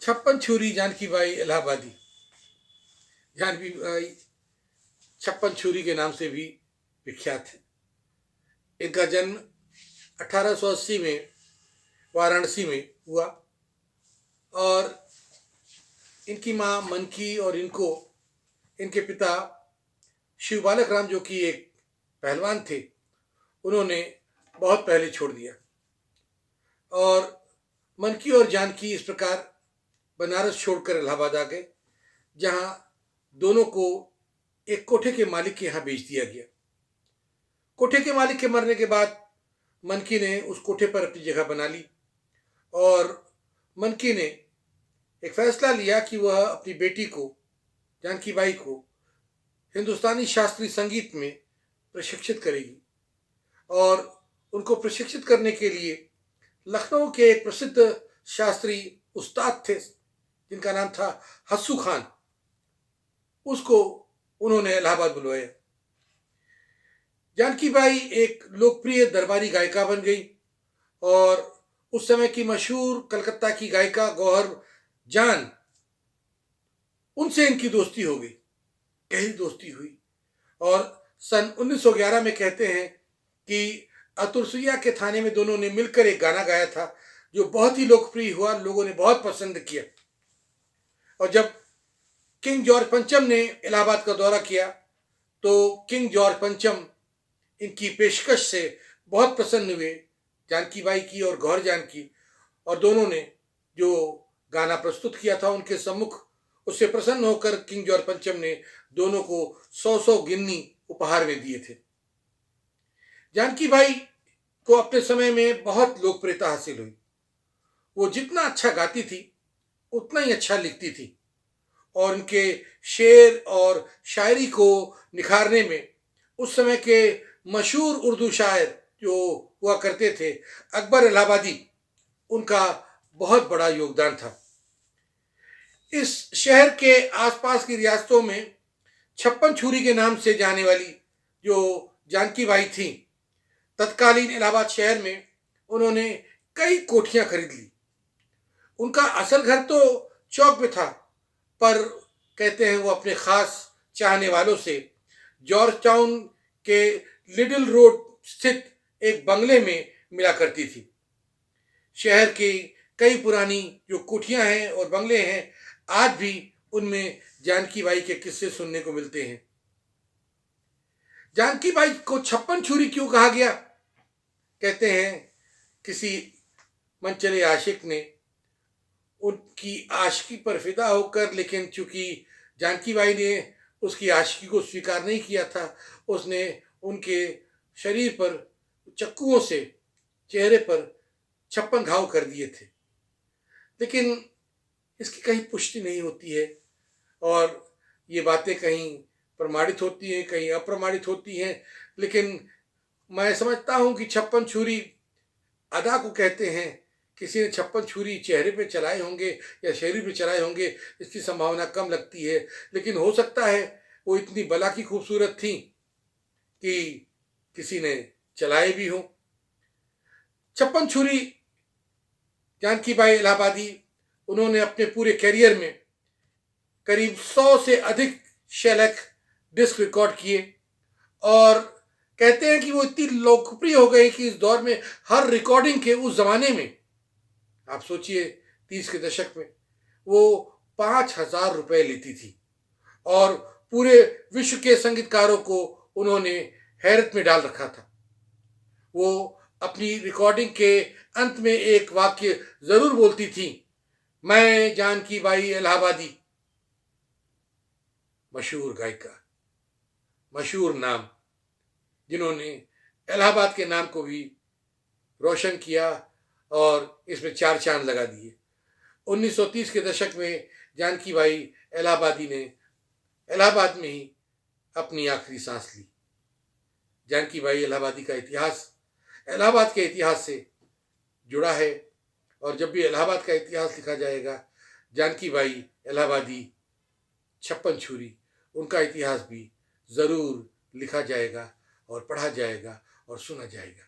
छप्पन छुरी जानकी बाई इलाहाबादी। जानकी बाई छप्पन छुरी के नाम से भी विख्यात है। इनका जन्म 1880 में वाराणसी में हुआ और इनकी माँ मनकी और इनके पिता शिव बालक राम, जो कि एक पहलवान थे, उन्होंने बहुत पहले छोड़ दिया। और मनकी और जानकी इस प्रकार बनारस छोड़कर इलाहाबाद आ गए, जहाँ दोनों को एक कोठे के मालिक के यहाँ बेच दिया गया। कोठे के मालिक के मरने के बाद मनकी ने उस कोठे पर अपनी जगह बना ली और मनकी ने एक फैसला लिया कि वह अपनी बेटी को, जानकी बाई को, हिंदुस्तानी शास्त्रीय संगीत में प्रशिक्षित करेगी। और उनको प्रशिक्षित करने के लिए लखनऊ के एक प्रसिद्ध शास्त्रीय उस्ताद थे, जिनका नाम था हस्सू खान, उसको उन्होंने इलाहाबाद बुलवाया। जानकी बाई एक लोकप्रिय दरबारी गायिका बन गई और उस समय की मशहूर कलकत्ता की गायिका गौहर जान, उनसे इनकी दोस्ती हो गई, गहरी दोस्ती हुई। और सन 1911 में कहते हैं कि अतुरसुइया के थाने में दोनों ने मिलकर एक गाना गाया था, जो बहुत ही लोकप्रिय हुआ, लोगों ने बहुत पसंद किया। और जब किंग जॉर्ज पंचम ने इलाहाबाद का दौरा किया तो किंग जॉर्ज पंचम इनकी पेशकश से बहुत प्रसन्न हुए, जानकी बाई की और गौहर जान की, और दोनों ने जो गाना प्रस्तुत किया था उनके सम्मुख, उससे प्रसन्न होकर किंग जॉर्ज पंचम ने दोनों को 100 गिन्नी उपहार में दिए थे। जानकी बाई को अपने समय में बहुत लोकप्रियता हासिल हुई। वो जितना अच्छा गाती थी उतना ही अच्छा लिखती थी और उनके शेर और शायरी को निखारने में उस समय के मशहूर उर्दू शायर जो हुआ करते थे, अकबर इलाहाबादी, उनका बहुत बड़ा योगदान था। इस शहर के आसपास की रियासतों में छप्पन छुरी के नाम से जाने वाली जो जानकी बाई थी, तत्कालीन इलाहाबाद शहर में उन्होंने कई कोठियां खरीद ली। उनका असल घर तो चौक में था, पर कहते हैं वो अपने खास चाहने वालों से जॉर्ज टाउन के लिटिल रोड स्थित एक बंगले में मिला करती थी। शहर की कई पुरानी जो कोठियां हैं और बंगले हैं, आज भी उनमें जानकी बाई के किस्से सुनने को मिलते हैं। जानकी बाई को छप्पन छुरी क्यों कहा गया? कहते हैं किसी मनचले आशिक ने उनकी आशिकी पर फिदा होकर, लेकिन चूंकि जानकी बाई ने उसकी आशिकी को स्वीकार नहीं किया था, उसने उनके शरीर पर चक्कुओं से चेहरे पर 56 घाव कर दिए थे। लेकिन इसकी कहीं पुष्टि नहीं होती है और ये बातें कहीं प्रमाणित होती हैं, कहीं अप्रमाणित होती हैं। लेकिन मैं समझता हूँ कि 56 छुरी अदा को कहते हैं। किसी ने 56 छुरी चेहरे पे चलाए होंगे या शरीर पे चलाए होंगे, इसकी संभावना कम लगती है। लेकिन हो सकता है वो इतनी बला की खूबसूरत थी कि किसी ने चलाए भी हों। 56 छुरी जानकी बाई इलाहाबादी, उन्होंने अपने पूरे करियर में करीब 100 से अधिक शेलक डिस्क रिकॉर्ड किए और कहते हैं कि वो इतनी लोकप्रिय हो गई कि इस दौर में हर रिकॉर्डिंग के, उस जमाने में आप सोचिए 30 के दशक में, वो 5,000 रुपए लेती थी और पूरे विश्व के संगीतकारों को उन्होंने हैरत में डाल रखा था। वो अपनी रिकॉर्डिंग के अंत में एक वाक्य जरूर बोलती थी, मैं जानकी बाई इलाहाबादी। मशहूर गायिका, मशहूर नाम, जिन्होंने इलाहाबाद के नाम को भी रोशन किया और इसमें 4 चांद लगा दिए। 1930 के दशक में जानकी बाई इलाहाबादी ने इलाहाबाद में ही अपनी आखिरी सांस ली। जानकी बाई इलाहाबादी का इतिहास इलाहाबाद के इतिहास से जुड़ा है और जब भी इलाहाबाद का इतिहास लिखा जाएगा, जानकी बाई इलाहाबादी, छप्पन छुरी, उनका इतिहास भी ज़रूर लिखा जाएगा और पढ़ा जाएगा और सुना जाएगा।